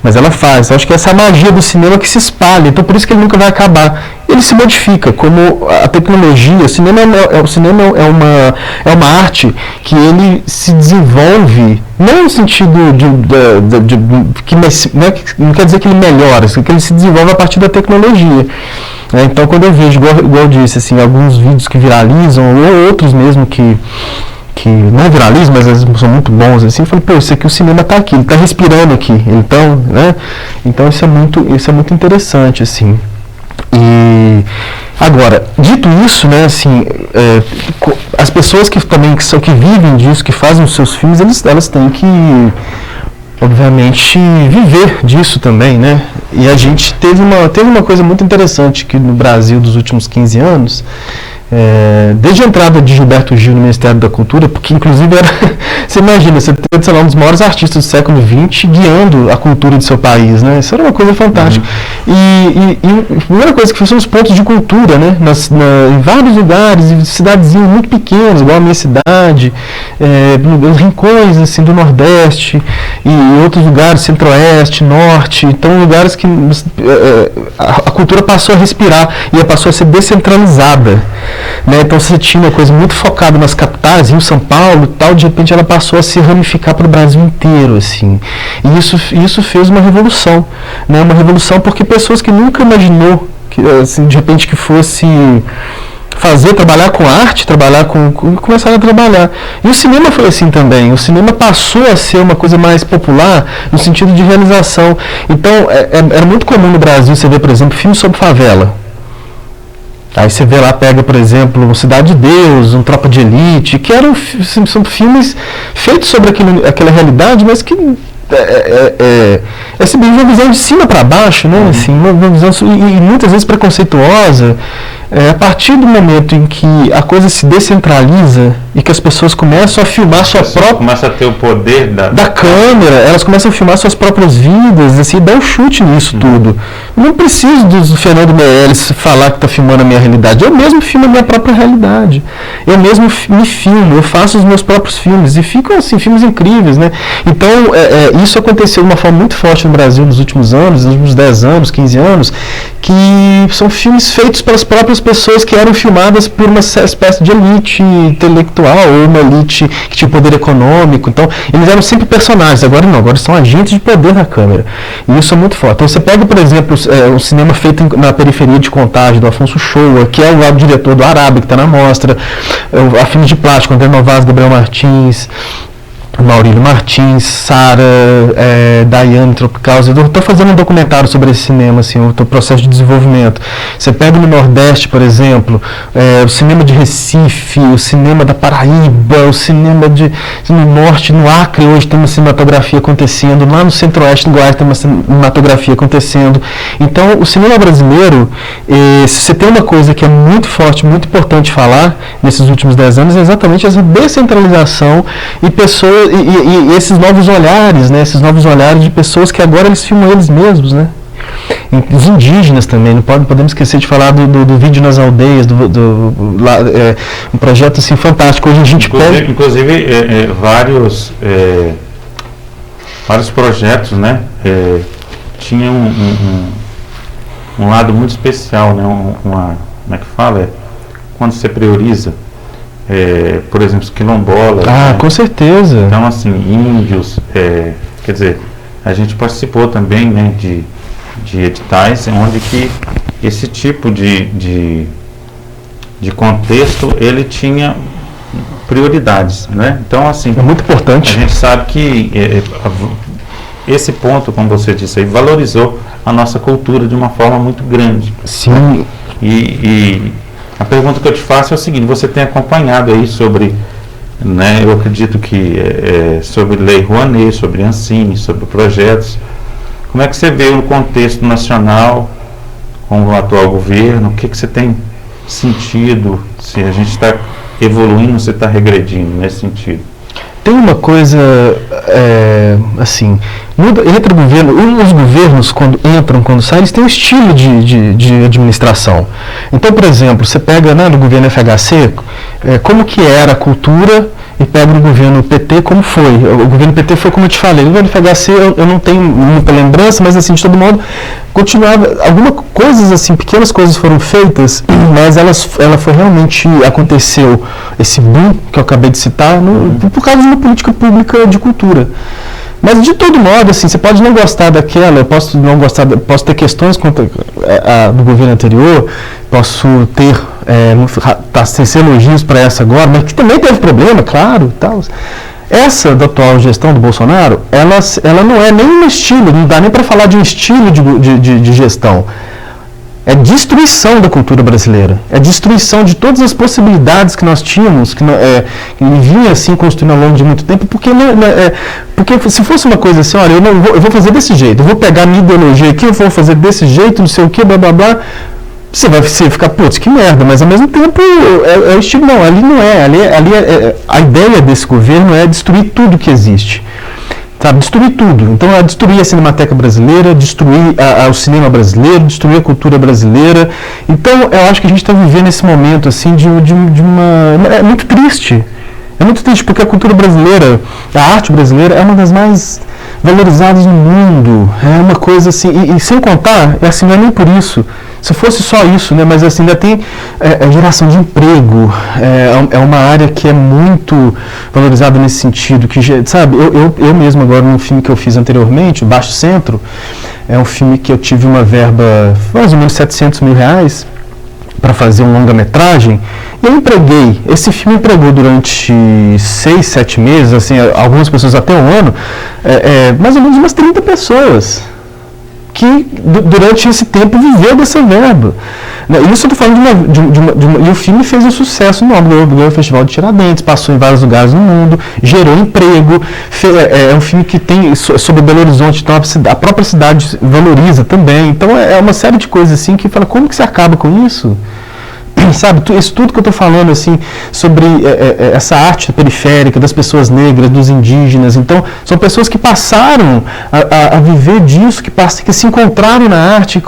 mas ela faz. Eu acho que essa é a magia do cinema que se espalha, então por isso que ele nunca vai acabar. Ele se modifica, como a tecnologia. O cinema é uma arte que ele se desenvolve, não no sentido não quer dizer que ele melhora, que ele se desenvolve a partir da tecnologia. Então, quando eu vejo, igual eu disse, assim, alguns vídeos que viralizam, ou outros mesmo que não viralizam, mas às vezes são muito bons, assim, eu falo, pô, isso aqui, o cinema está aqui, ele está respirando aqui, então, né? Então isso é muito interessante, assim. E agora, dito isso, né, assim, as pessoas que vivem disso, que fazem os seus filmes, elas têm que, obviamente, viver disso também, né? E a gente teve uma coisa muito interessante que no Brasil dos últimos 15 anos, desde a entrada de Gilberto Gil no Ministério da Cultura, porque inclusive você imagina, você tem, sei lá, um dos maiores artistas do século XX guiando a cultura do seu país, né? Isso era uma coisa fantástica. E a primeira coisa que são os pontos de cultura, né? Em vários lugares, em cidadezinhas muito pequenas, igual a minha cidade, rincões assim, do Nordeste e outros lugares, Centro-Oeste, Norte, então lugares que a cultura passou a respirar e passou a ser descentralizada. Né? Então você tinha uma coisa muito focada nas capitais, Rio, São Paulo e tal, de repente ela passou a se ramificar para o Brasil inteiro, assim. E isso fez uma revolução, né? Uma revolução porque pessoas que nunca imaginou que, assim, de repente que fosse trabalhar com arte, começaram a trabalhar. E o cinema foi assim também. O cinema passou a ser uma coisa mais popular no sentido de realização. Então era muito comum no Brasil você ver, por exemplo, filmes sobre favela. Aí você vê lá, pega, por exemplo, Cidade de Deus, Tropa de Elite, que são filmes feitos sobre aquela realidade, mas que essa uma visão de cima para baixo, né? Assim, uma visão e muitas vezes preconceituosa. A partir do momento em que a coisa se descentraliza e que as pessoas começam a filmar sua própria... Começa a ter o poder da câmera, elas começam a filmar suas próprias vidas, assim, dá um chute nisso tudo. Não preciso do Fernando Meirelles falar que está filmando a minha realidade. Eu mesmo filmo a minha própria realidade. Eu mesmo me filmo, eu faço os meus próprios filmes. E ficam, assim, filmes incríveis, né? Então, isso aconteceu de uma forma muito forte no Brasil nos últimos anos, nos últimos 10 anos, 15 anos, que são filmes feitos pelas próprias pessoas que eram filmadas por uma espécie de elite intelectual ou uma elite que tinha poder econômico. Então, eles eram sempre personagens. Agora não, agora são agentes de poder na câmera. E isso é muito forte. Então, você pega, por exemplo, um cinema feito na periferia de Contagem, do Afonso Shoa, que é o diretor do Arábia, que está na mostra, a Filme de Plástico, André Novaes, Gabriel Martins, Maurílio Martins, Sara, Daiane Tropicals. Eu estou fazendo um documentário sobre esse cinema, assim, o processo de desenvolvimento. Você pega no Nordeste, por exemplo, o cinema de Recife, o cinema da Paraíba, o cinema no Norte, no Acre, hoje tem uma cinematografia acontecendo, lá no Centro-Oeste, no Goiás, tem uma cinematografia acontecendo. Então, o cinema brasileiro, se você tem uma coisa que é muito forte, muito importante falar nesses últimos 10 anos, é exatamente essa descentralização e pessoas. E esses novos olhares, né? Esses novos olhares de pessoas que agora eles filmam eles mesmos, né? Os indígenas também, não podemos esquecer de falar do vídeo nas aldeias, um projeto assim fantástico. Hoje a gente inclusive vários projetos, né? Tinham um lado muito especial, né? Como é que fala? Quando você prioriza. Por exemplo, os quilombolas. Né? Com certeza. Então, assim, índios, quer dizer, a gente participou também, né, de editais onde que esse tipo de contexto, ele tinha prioridades, né? Então, assim... É muito importante. A gente sabe que esse ponto, como você disse aí, valorizou a nossa cultura de uma forma muito grande. Sim. E a pergunta que eu te faço é o seguinte: você tem acompanhado aí sobre, né, eu acredito que sobre Lei Rouanet, sobre Ancine, sobre projetos. Como é que você vê o contexto nacional com o atual governo? O que você tem sentido? Se a gente está evoluindo, se está regredindo nesse sentido? Tem uma coisa, assim, entre o governo, os governos quando entram, quando saem, eles têm um estilo de administração. Então, por exemplo, você pega, né, no governo FHC, como que era a cultura, e pega no governo PT como foi. O governo PT foi como eu te falei. No governo FHC eu não tenho muita lembrança, mas assim, de todo modo, continuava, algumas coisas assim, pequenas coisas foram feitas, mas ela foi realmente, aconteceu esse boom que eu acabei de citar, por causa de uma política pública de cultura. Mas de todo modo, assim, você pode não gostar daquela, eu posso não gostar, posso ter questões contra do governo anterior, posso ter ser elogios para essa agora, mas que também teve problema, claro, tal. Essa da atual gestão do Bolsonaro, ela não é nem um estilo, não dá nem para falar de um estilo de gestão. É destruição da cultura brasileira, é destruição de todas as possibilidades que nós tínhamos, que vinha assim construindo ao longo de muito tempo, porque se fosse uma coisa assim, olha, eu vou fazer desse jeito, eu vou pegar a minha ideologia aqui, eu vou fazer desse jeito, não sei o que, blá blá blá, você vai ficar, putz, que merda, mas ao mesmo tempo é o estilo, não, ali não é, a ideia desse governo é destruir tudo que existe. Sabe, destruir tudo. Então, destruir a Cinemateca Brasileira, destruir o cinema brasileiro, destruir a cultura brasileira. Então, eu acho que a gente está vivendo esse momento assim de uma... É muito triste. É muito triste porque a cultura brasileira, a arte brasileira é uma das mais valorizadas no mundo. É uma coisa assim... E sem contar, assim, não é nem por isso. Se fosse só isso, né, mas assim, ainda tem geração de emprego, é uma área que é muito valorizada nesse sentido, que, sabe, eu mesmo agora num filme que eu fiz anteriormente, o Baixo Centro, é um filme que eu tive uma verba, mais ou menos R$700 mil, para fazer um longa-metragem, e eu empreguei, esse filme empregou durante 6, 7 meses, assim, algumas pessoas até um ano, mais ou menos umas 30 pessoas. que durante esse tempo viveu dessa verba. Isso eu estou falando e o filme fez um sucesso enorme, ganhou o Festival de Tiradentes, passou em vários lugares no mundo, gerou emprego, é um filme que tem sobre Belo Horizonte, então a própria cidade valoriza também, então é uma série de coisas assim que fala, como que se acaba com isso? Sabe, isso tudo que eu estou falando assim, sobre essa arte periférica das pessoas negras, dos indígenas, então são pessoas que passaram a viver disso, que se encontraram na arte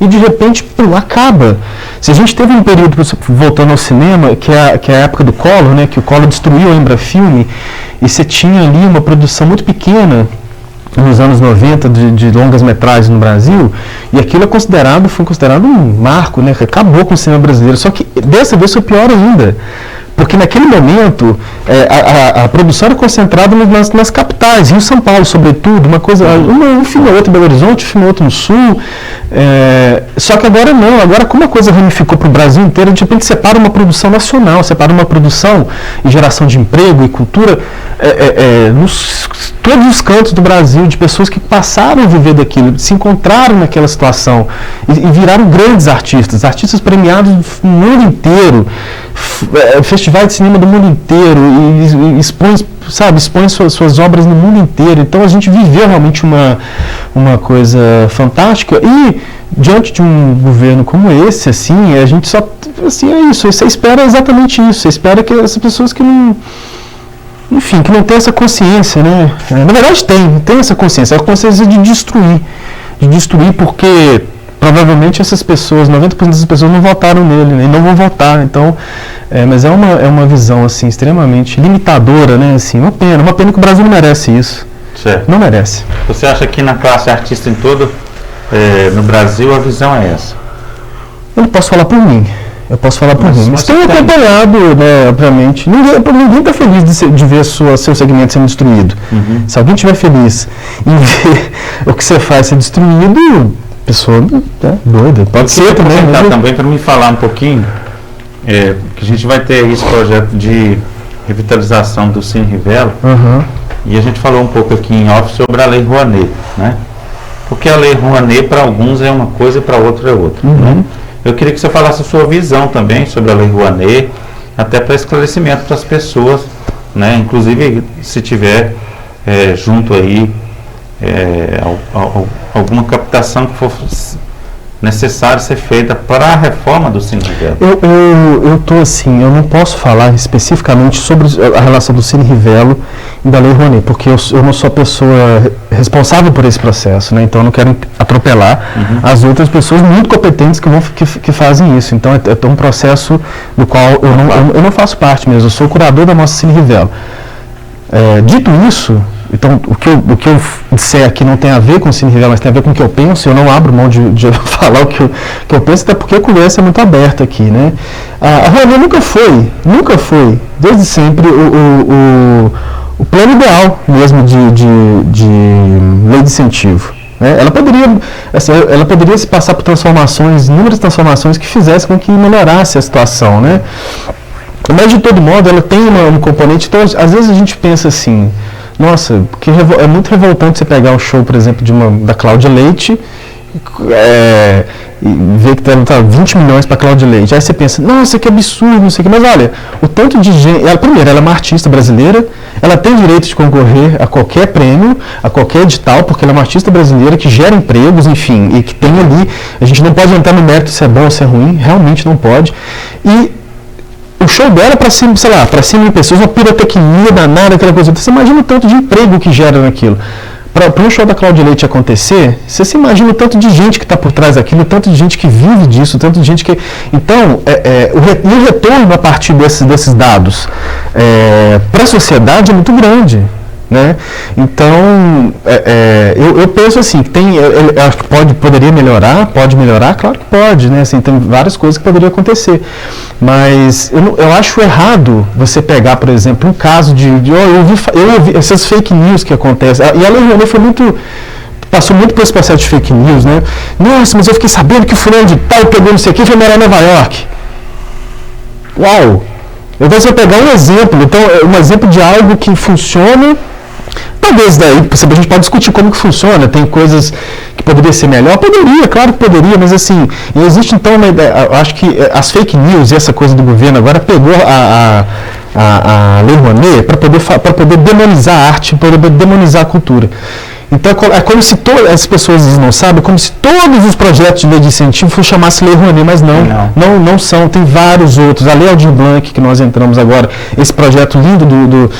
e de repente acaba. Se a gente teve um período, voltando ao cinema, que é a época do Collor, né, que o Collor destruiu a Embrafilme, e você tinha ali uma produção muito pequena nos anos 90 de longas metragens no Brasil, e aquilo foi considerado um marco, né, que acabou com o cinema brasileiro. Só que dessa vez foi pior ainda, porque naquele momento a produção era concentrada nas capitais, Rio e São Paulo sobretudo, um filme ou outro em Belo Horizonte, um filme ou outro no Sul, só que agora não, agora como a coisa ramificou para o Brasil inteiro, de repente separa uma produção nacional, separa uma produção e geração de emprego e cultura nos todos os cantos do Brasil, de pessoas que passaram a viver daquilo, se encontraram naquela situação e viraram grandes artistas premiados no mundo inteiro, festivais de cinema do mundo inteiro, e expõe suas obras no mundo inteiro. Então a gente viveu realmente uma coisa fantástica, e diante de um governo como esse, assim, a gente só, assim, é isso, você espera exatamente isso, você espera que essas pessoas que não tem essa consciência, né? Na verdade tem essa consciência, a consciência de destruir, porque provavelmente essas pessoas, 90% das pessoas não votaram nele, né? E não vão votar, então, mas é uma visão, assim, extremamente limitadora, né? Assim, uma pena que o Brasil não merece isso. Certo. Não merece. Você acha que na classe artista em todo, no Brasil, a visão é essa? Eu não posso falar por mim. Mas tenho acompanhado, né, obviamente. Ninguém está feliz de ver seu segmento sendo destruído. Uhum. Se alguém estiver feliz em ver o que você faz ser destruído, pessoa doida. Pode ser também. Também para me falar um pouquinho, que a gente vai ter esse projeto de revitalização do Cine Rivela, e a gente falou um pouco aqui em off sobre a Lei Rouanet, né? Porque a Lei Rouanet para alguns é uma coisa e para outros é outra. Né? Eu queria que você falasse a sua visão também sobre a Lei Rouanet, até para esclarecimento para as pessoas, né? Inclusive se tiver junto aí alguma captação que for necessária ser feita para a reforma do Cine Rivela. Eu estou assim, eu não posso falar especificamente sobre a relação do Cine Rivela e da Lei Rouanet, porque eu não sou a pessoa responsável por esse processo, né? Então eu não quero atropelar as outras pessoas muito competentes que fazem isso. Então é um processo do qual eu não faço parte mesmo, eu sou o curador da nossa Cine Rivela. Dito isso, então o que eu disser aqui não tem a ver com o Cine Rivela, mas tem a ver com o que eu penso. Eu não abro mão de falar o que eu penso, até porque a conversa é muito aberta aqui, né? A Rouanet nunca foi, desde sempre, o plano ideal mesmo de lei de incentivo. Né? Ela poderia se passar por inúmeras transformações que fizessem com que melhorasse a situação, né? Mas de todo modo ela tem um componente. Então às vezes a gente pensa assim, nossa, porque é muito revoltante você pegar o show, por exemplo, da Cláudia Leite e ver que tá 20 milhões para Cláudia Leite. Aí você pensa, nossa, que absurdo, não sei o que. Mas olha, o tanto de gente. Primeiro, ela é uma artista brasileira, ela tem direito de concorrer a qualquer prêmio, a qualquer edital, porque ela é uma artista brasileira que gera empregos, enfim, e que tem ali. A gente não pode entrar no mérito se é bom ou se é ruim, realmente não pode. E o show dela para cima, sei lá, para 100 mil pessoas, uma pirotecnia danada, aquela coisa. Você imagina o tanto de emprego que gera naquilo. Para um show da Cláudia Leite acontecer, você se imagina o tanto de gente que está por trás daquilo, o tanto de gente que vive disso, o tanto de gente que... Então, o retorno a partir desses dados para a sociedade é muito grande. Né? Então, eu penso assim, que eu acho que pode melhorar, claro que pode, né? Assim, tem várias coisas que poderiam acontecer, mas eu acho errado você pegar, por exemplo, um caso eu ouvi essas fake news que acontecem, e a Lei Rouanet passou muito por esse processo de fake news, né? Nossa, mas eu fiquei sabendo que o fulano de tal pegou não sei o que e foi morar em Nova York. Uau! Então, se eu pegar um exemplo de algo que funciona, talvez daí a gente pode discutir como que funciona, tem coisas que poderia ser melhor, poderia, claro que poderia, mas assim, existe então uma ideia, eu acho que as fake news e essa coisa do governo agora pegou a Lei Rouanet para poder demonizar a arte, para poder demonizar a cultura. Então é como se as pessoas não sabem, como se todos os projetos de lei de incentivo chamassem Lei Rouanet, mas não são, tem vários outros. A Lei Aldir Blanc, que nós entramos agora, esse projeto lindo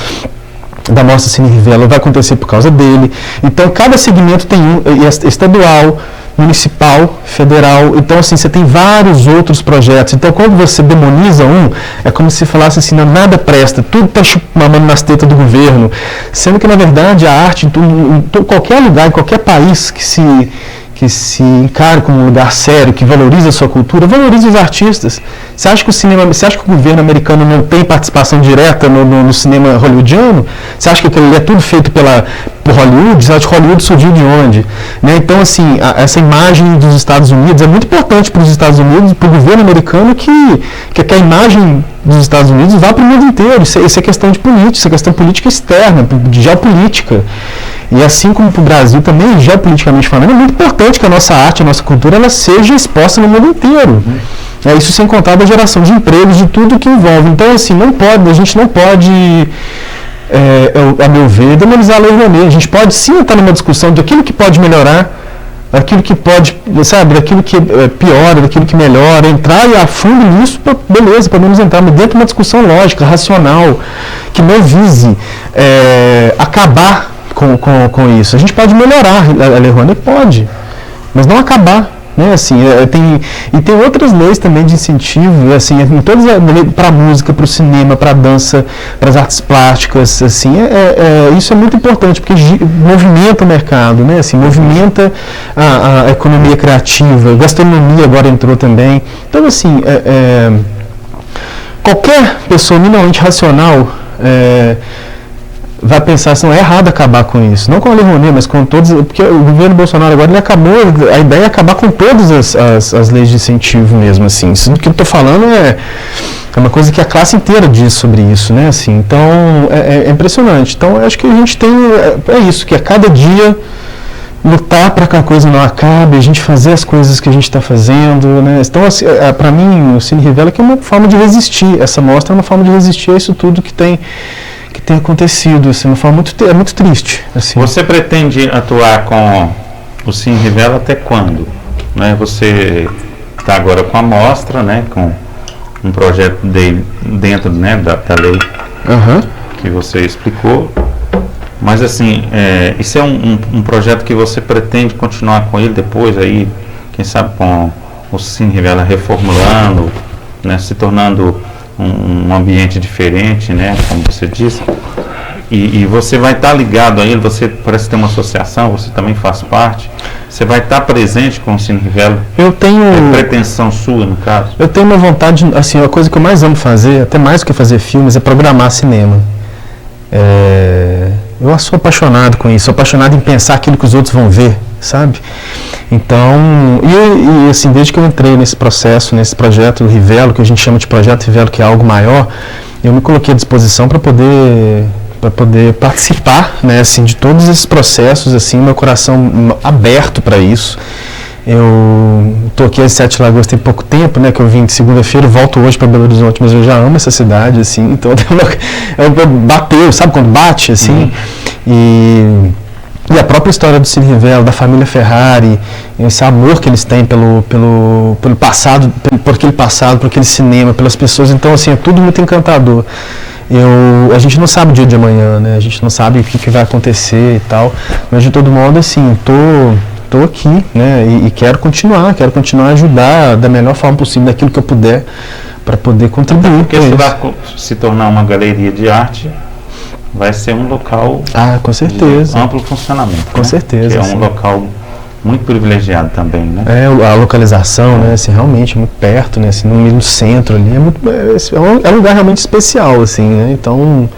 da Mostra Cine Rivela vai acontecer por causa dele. Então cada segmento tem um, estadual, municipal, federal, então assim, você tem vários outros projetos. Então quando você demoniza um, é como se falasse assim, não, nada presta, tudo está mamando nas tetas do governo, sendo que na verdade a arte em qualquer lugar, em qualquer país que se encare como um lugar sério, que valoriza a sua cultura, valoriza os artistas. Você acha que o governo americano não tem participação direta no cinema hollywoodiano? Você acha que aquilo é tudo feito por Hollywood? Você acha que Hollywood surgiu de onde? Né? Então, assim, essa imagem dos Estados Unidos é muito importante para os Estados Unidos, para o governo americano, que a imagem dos Estados Unidos vá para o mundo inteiro. Isso é questão de política, isso é questão política externa, de geopolítica. E assim como para o Brasil também, geopoliticamente falando, é muito importante que a nossa arte, a nossa cultura, ela seja exposta no mundo inteiro. Isso sem contar da geração de empregos, de tudo que envolve. Então, assim, a gente não pode, a meu ver, demonizar a Lei Rouanet. A gente pode sim estar numa discussão daquilo que pode melhorar, daquilo que pode, sabe, daquilo que piora, daquilo que melhora, entrar a fundo nisso, beleza, podemos entrar, mas dentro de uma discussão lógica, racional, que não vise acabar com isso. A gente pode melhorar a Lei Rouanet? Pode, mas não acabar. Né, assim, tem outras leis também de incentivo, assim, todas para a música, para o cinema, para a dança, para as artes plásticas, assim, isso é muito importante, porque movimenta o mercado, né, assim, movimenta a economia criativa, a gastronomia agora entrou também. Então, assim, qualquer pessoa minimamente racional vai pensar assim, é errado acabar com isso, não com a Lei Rouanet, mas com todos, porque o governo Bolsonaro agora a ideia é acabar com todas as leis de incentivo mesmo, assim. Isso que eu estou falando é uma coisa que a classe inteira diz sobre isso, né, assim. Então é impressionante. Então eu acho que a gente tem isso, que a cada dia lutar para que a coisa não acabe, a gente fazer as coisas que a gente está fazendo, né. Então assim, para mim o Cine Rivela que é uma forma de resistir, essa mostra é uma forma de resistir a isso tudo que tem acontecido, assim, uma forma muito triste. Assim. Você pretende atuar com o Cine Rivela até quando? Né? Você está agora com a mostra, né? Com um projeto dentro, né, da lei que você explicou, mas assim, isso é um projeto que você pretende continuar com ele depois, aí, quem sabe com o Cine Rivela reformulando, né, se tornando um ambiente diferente, né, como você disse, e você vai estar ligado a ele, você parece ter uma associação, você também faz parte, você vai estar presente com o Cine Rivela? Eu tenho... pretensão sua, no caso? Eu tenho uma vontade, assim, a coisa que eu mais amo fazer, até mais do que fazer filmes, é programar cinema. Eu sou apaixonado com isso, sou apaixonado em pensar aquilo que os outros vão ver, sabe? Então, e assim, desde que eu entrei nesse processo, nesse projeto Rivelo, que a gente chama de projeto Rivelo, que é algo maior, eu me coloquei à disposição para poder participar, né, assim, de todos esses processos, assim, meu coração aberto para isso. Eu estou aqui em Sete Lagoas tem pouco tempo, né, que eu vim de segunda-feira, volto hoje para Belo Horizonte, mas eu já amo essa cidade, assim, então bateu, sabe quando bate, assim, e a própria história do Cine Rivela, da família Ferrari, esse amor que eles têm pelo passado, por aquele passado, por aquele cinema, pelas pessoas, então assim, é tudo muito encantador. A gente não sabe o dia de amanhã, né, a gente não sabe o que vai acontecer e tal, mas de todo modo, assim, estou aqui, né, e quero continuar a ajudar da melhor forma possível, daquilo que eu puder, para poder contribuir. Porque se vai se tornar uma galeria de arte, vai ser um local com certeza. de amplo funcionamento. Com certeza. Que é um local muito privilegiado também, né? A localização, né, assim, realmente muito perto, né, assim, no mesmo centro ali, é um lugar realmente especial, assim, né, então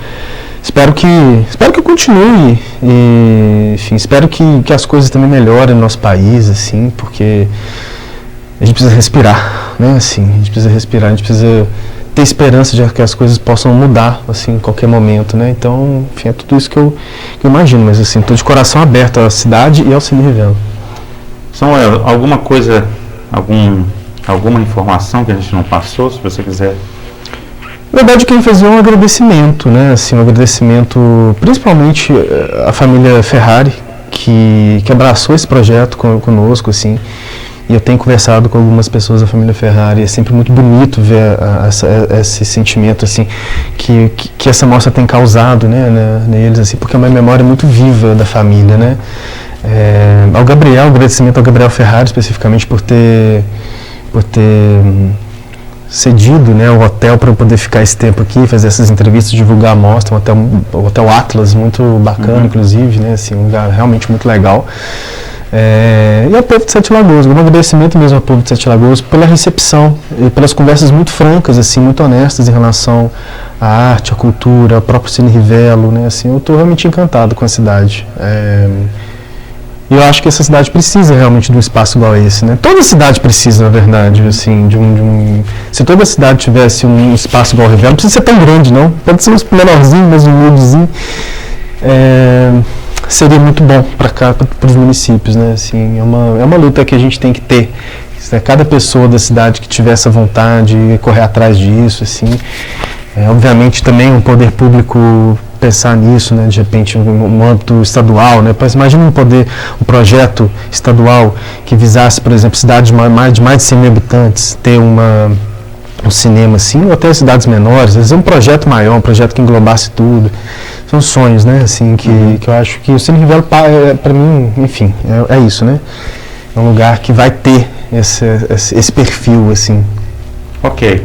espero que eu continue e, enfim, espero que as coisas também melhorem no nosso país, assim, porque a gente precisa respirar, né, assim, a gente precisa respirar, a gente precisa ter esperança de que as coisas possam mudar, assim, em qualquer momento, né? Então, enfim, é tudo isso que eu imagino, mas assim, estou de coração aberto à cidade e ao Cine Rivela. Samuel, alguma coisa, alguma informação que a gente não passou, se você quiser? Na verdade, eu queria fazer um agradecimento, né? Assim, um agradecimento principalmente à família Ferrari, que abraçou esse projeto conosco, assim. E eu tenho conversado com algumas pessoas da família Ferrari, é sempre muito bonito ver esse sentimento, assim, que essa mostra tem causado, né, neles, assim, porque é uma memória muito viva da família, né. Ao Gabriel, agradecimento ao Gabriel Ferrari, especificamente, por ter cedido, né, o hotel para eu poder ficar esse tempo aqui, fazer essas entrevistas, divulgar a mostra, o Hotel Atlas, muito bacana, inclusive, né, assim, um lugar realmente muito legal. E ao povo de Sete Lagoas, um agradecimento mesmo ao povo de Sete Lagoas pela recepção e pelas conversas muito francas, assim, muito honestas em relação à arte, à cultura, ao próprio Cine Rivela, né, assim, eu estou realmente encantado com a cidade. E eu acho que essa cidade precisa realmente de um espaço igual a esse, né? Toda cidade precisa, na verdade, assim, se toda cidade tivesse um espaço igual ao Rivela, não precisa ser tão grande, não. Pode ser um menorzinho, mas humildezinho. Seria muito bom para cá, para os municípios, né? Assim, é uma luta que a gente tem que ter. Cada pessoa da cidade que tiver essa vontade, correr atrás disso, assim. Obviamente também o poder público pensar nisso, né, de repente no âmbito estadual, né, mas imagina um projeto estadual que visasse, por exemplo, cidades de mais de 100 mil habitantes, ter um cinema assim, ou até cidades menores, às vezes um projeto maior, um projeto que englobasse tudo. São sonhos, né, assim, que eu acho que o Cine Rivela, para mim, enfim, é isso, né, é um lugar que vai ter esse perfil, assim. Ok.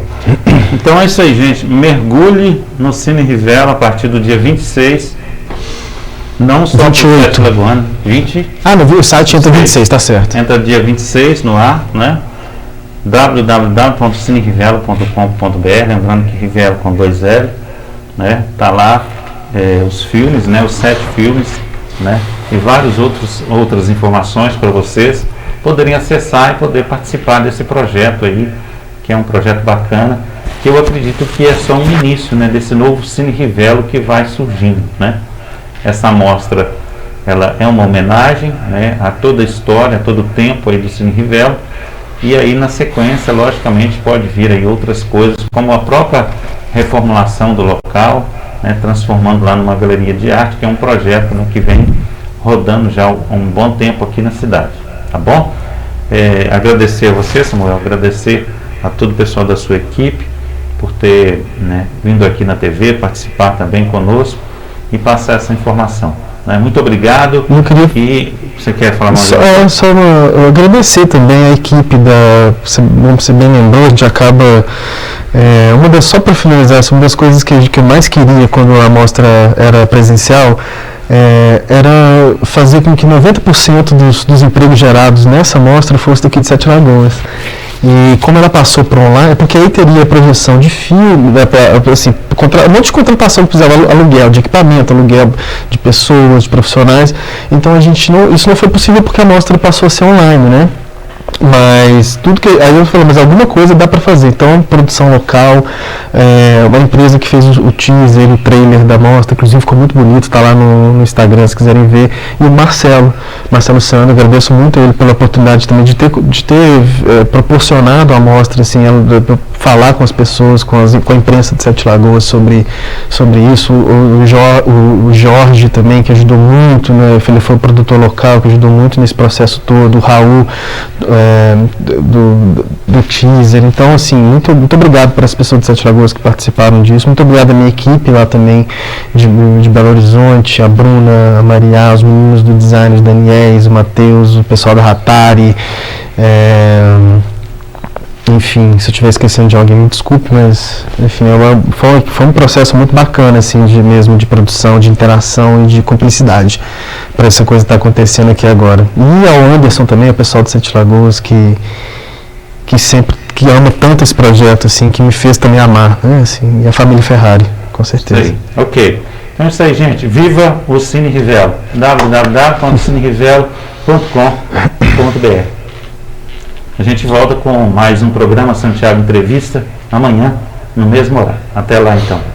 Então é isso aí, gente. Mergulhe no Cine Rivela a partir do dia 26. Não só 28. Lagoana. 20? O site entra 26, tá certo. Entra dia 26 no ar, né? www.cinerivela.com.br. Lembrando que Rivela com 2 L, né? Tá lá os filmes, né? Os 7 filmes, né? E várias outras informações para vocês poderem acessar e poder participar desse projeto aí, que é um projeto bacana, que eu acredito que é só um início, né, desse novo Cine Rivela que vai surgindo, né? Essa mostra, ela é uma homenagem, né, a toda a história, a todo o tempo aí do Cine Rivela, e aí na sequência, logicamente, pode vir aí outras coisas, como a própria reformulação do local, né, transformando lá numa galeria de arte, que é um projeto, né, que vem rodando já há um bom tempo aqui na cidade, tá bom? Agradecer a você, Samuel, agradecer a todo o pessoal da sua equipe por ter, né, vindo aqui na TV, participar também conosco e passar essa informação, né? Muito obrigado. E você quer falar mais? Só agradecer também a equipe como você bem lembrou, a gente acaba só para finalizar, uma das coisas que eu mais queria quando a mostra era presencial era fazer com que 90% dos empregos gerados nessa mostra fosse daqui de Sete Lagoas. E como ela passou para online, porque aí teria projeção de filme, assim, um monte de contratação que precisava, aluguel de equipamento, aluguel de pessoas, de profissionais. Então isso não foi possível porque a mostra passou a ser online, né? Mas aí eu falei, mas alguma coisa dá para fazer. Então, produção local, uma empresa que fez o teaser, o trailer da mostra, inclusive ficou muito bonito, está lá no Instagram se quiserem ver. E o Marcelo Sano, agradeço muito a ele pela oportunidade também de ter proporcionado a mostra, assim, falar com as pessoas, com a imprensa de Sete Lagoas sobre isso. O Jorge também, que ajudou muito, né? Ele foi o produtor local, que ajudou muito nesse processo todo. O Raul, do teaser. Então, assim, muito obrigado para as pessoas de Sete Lagoas que participaram disso. Muito obrigado à minha equipe lá também de Belo Horizonte, a Bruna, a Maria, os meninos do design, o Daniels, o Matheus, o pessoal da Ratari. Enfim, se eu estiver esquecendo de alguém, me desculpe, mas enfim, foi um processo muito bacana, assim, de produção, de interação e de cumplicidade para essa coisa estar acontecendo aqui agora. E ao Anderson também, o pessoal de Sete Lagoas, que ama tanto esse projeto, assim, que me fez também amar, né, assim, e a família Ferrari, com certeza. Isso aí. Ok. Então é isso aí, gente. Viva o Cine Rivela. www.cinerivela.com.br. A gente volta com mais um programa Santiago Entrevista amanhã, no mesmo horário. Até lá então.